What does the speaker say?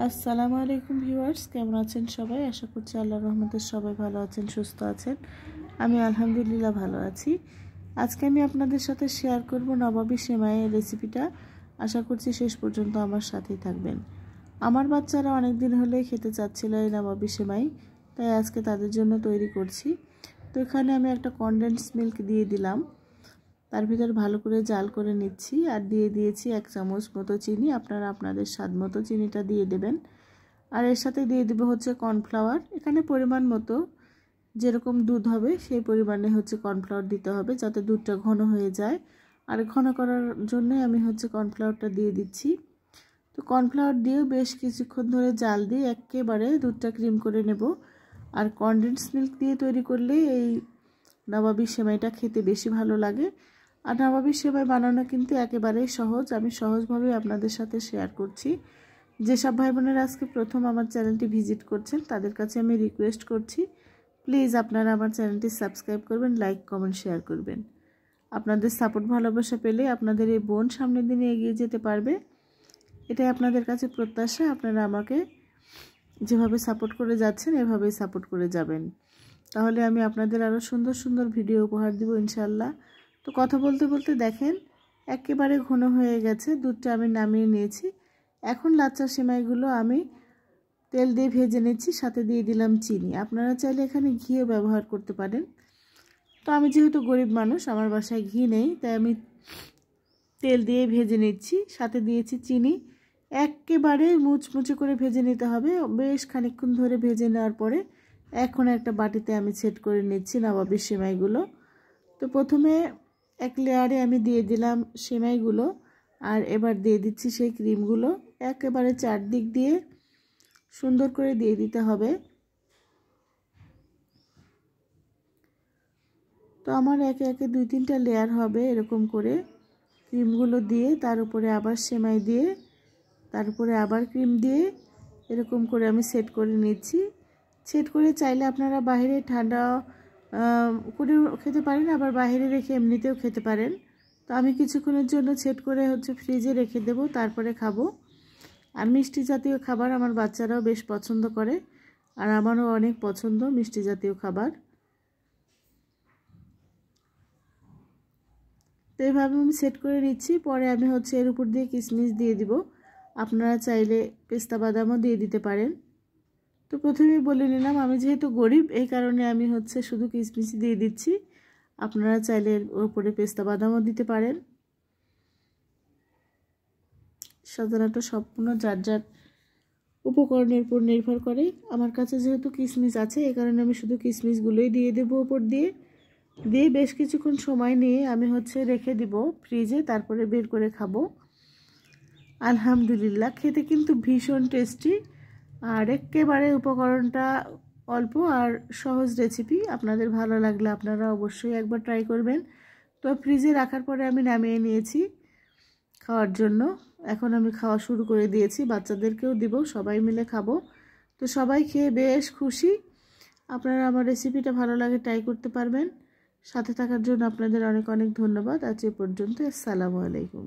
আসসালামু আলাইকুম ভিউয়ার্স, কেমন আছেন সবাই? আশা করছি আল্লাহর রহমতে সবাই ভালো আছেন, সুস্থ আছেন। আমি আলহামদুলিল্লাহ ভালো আছি। আজকে আমি আপনাদের সাথে শেয়ার করব নবাবী সেমাইয়ের রেসিপিটা। আশা করছি শেষ পর্যন্ত আমার সাথেই থাকবেন। আমার বাচ্চারা অনেক দিন হলেই খেতে চাচ্ছিল এই নবাবী সেমাই, তাই আজকে তাদের জন্য তৈরি করছি। তো এখানে আমি একটা কনডেন্স মিল্ক দিয়ে দিলাম, তার ভিতর ভালো করে জাল করে নিচ্ছি, আর দিয়ে দিয়েছি 1 চামচ মতো চিনি। আপনারা আপনাদের স্বাদ মতো চিনিটা দিয়ে দেবেন। আর এর সাথে দিয়ে দেব হচ্ছে কর্নফ্লাওয়ার। এখানে পরিমাণ মতো যেরকম দুধ হবে সেই পরিমাণে হচ্ছে কর্নফ্লাওয়ার দিতে হবে, যাতে দুধটা ঘন হয়ে যায়। আর ঘন করার জন্য আমি হচ্ছে কর্নফ্লাওয়ারটা দিয়ে দিচ্ছি। তো কর্নফ্লাওয়ার দিয়েও বেশ কিছুক্ষণ ধরে জাল দিয়ে একেবারে দুধটা ক্রিম করে নেব। আর কনডেন্স মিল্ক দিয়ে তৈরি করলে এই নবাবী সেমাইটা খেতে বেশি ভালো লাগে। আর নবাবী সেমাই বানানো কিন্তু একেবারেই সহজ। আমি সহজভাবে আপনাদের সাথে শেয়ার করছি। যেসব ভাই বোনেরা আজকে প্রথম আমার চ্যানেলটি ভিজিট করছেন তাদের কাছে আমি রিকোয়েস্ট করছি, প্লিজ আপনারা আমার চ্যানেলটি সাবস্ক্রাইব করবেন, লাইক কমেন্ট শেয়ার করবেন। আপনাদের সাপোর্ট ভালোবাসা পেলে আপনাদের এই বোন সামনের দিনে এগিয়ে যেতে পারবে, এটাই আপনাদের কাছে প্রত্যাশা। আপনারা আমাকে যেভাবে সাপোর্ট করে যাচ্ছেন এভাবেই সাপোর্ট করে যাবেন, তাহলে আমি আপনাদের আরও সুন্দর সুন্দর ভিডিও উপহার দেব ইনশাল্লাহ। তো কথা বলতে বলতে দেখেন একেবারে ঘন হয়ে গেছে, দুধটা আমি নামিয়ে নিয়েছি। এখন লাচ্চা সেমাইগুলো আমি তেল দিয়ে ভেজে নিচ্ছি, সাথে দিয়ে দিলাম চিনি। আপনারা চাইলে এখানে ঘিও ব্যবহার করতে পারেন। তো আমি যেহেতু গরিব মানুষ, আমার বাসায় ঘি নেই, তাই আমি তেল দিয়ে ভেজে নিচ্ছি, সাথে দিয়েছি চিনি। একেবারে মুচমুচে করে ভেজে নিতে হবে। বেশ খানিকক্ষণ ধরে ভেজে নেওয়ার পরে এখন একটা বাটিতে আমি সেট করে নিচ্ছি নবাবী সেমাইগুলো। তো প্রথমে এক লেয়ারে আমি দিয়ে দিলাম সেমাইগুলো, আর এবার দিয়ে দিচ্ছি সেই ক্রিমগুলো। একেবারে চারদিক দিয়ে সুন্দর করে দিয়ে দিতে হবে। তো আমার একে একে 2-3টা লেয়ার হবে এরকম করে ক্রিমগুলো দিয়ে, তার উপরে আবার সেমাই দিয়ে, তার উপরে আবার ক্রিম দিয়ে, এরকম করে আমি সেট করে নিচ্ছি। সেট করে চাইলে আপনারা বাইরে ঠান্ডা করে খেতে পারেন, আবার বাইরে রেখে এমনিতেও খেতে পারেন। তো আমি কিছুক্ষণের জন্য সেট করে হচ্ছে ফ্রিজে রেখে দেব, তারপরে খাবো। আর মিষ্টি জাতীয় খাবার আমার বাচ্চারাও বেশ পছন্দ করে, আর আমারও অনেক পছন্দ মিষ্টি জাতীয় খাবার। তো এইভাবে আমি সেট করে নিচ্ছি। পরে আমি হচ্ছে এর উপর দিয়ে কিশমিশ দিয়ে দিব, আপনারা চাইলে পেস্তা বাদামও দিয়ে দিতে পারেন। তো প্রথমেই বলে নিলাম আমি যেহেতু গরিব, এই কারণে আমি হচ্ছে শুধু কিশমিশ দিয়ে দিচ্ছি। আপনারা চাইলে এর উপরে পেস্তা বাদামও দিতে পারেন। সাধারণত সম্পূর্ণ যার যার উপকরণের উপর নির্ভর করে। আমার কাছে যেহেতু কিশমিশ আছে, এই কারণে আমি শুধু কিশমিশগুলোই দিয়ে দেবো উপর দিয়ে। বেশ কিছুক্ষণ সময় নিয়ে আমি হচ্ছে রেখে দিব ফ্রিজে, তারপরে বের করে খাবো। আলহামদুলিল্লাহ, খেতে কিন্তু ভীষণ টেস্টি। আর একেবারে উপকরণটা অল্প আর সহজ রেসিপি। আপনাদের ভালো লাগলে আপনারা অবশ্যই একবার ট্রাই করবেন। তো ফ্রিজে রাখার পরে আমি নামিয়ে নিয়েছি খাওয়ার জন্য। এখন আমি খাওয়া শুরু করে দিয়েছি, বাচ্চাদেরকেও দিব, সবাই মিলে খাবো। তো সবাই খেয়ে বেশ খুশি। আপনারা আমার রেসিপিটা ভালো লাগে ট্রাই করতে পারবেন। সাথে থাকার জন্য আপনাদের অনেক অনেক ধন্যবাদ। আজ এ পর্যন্ত। আসসালামু আলাইকুম।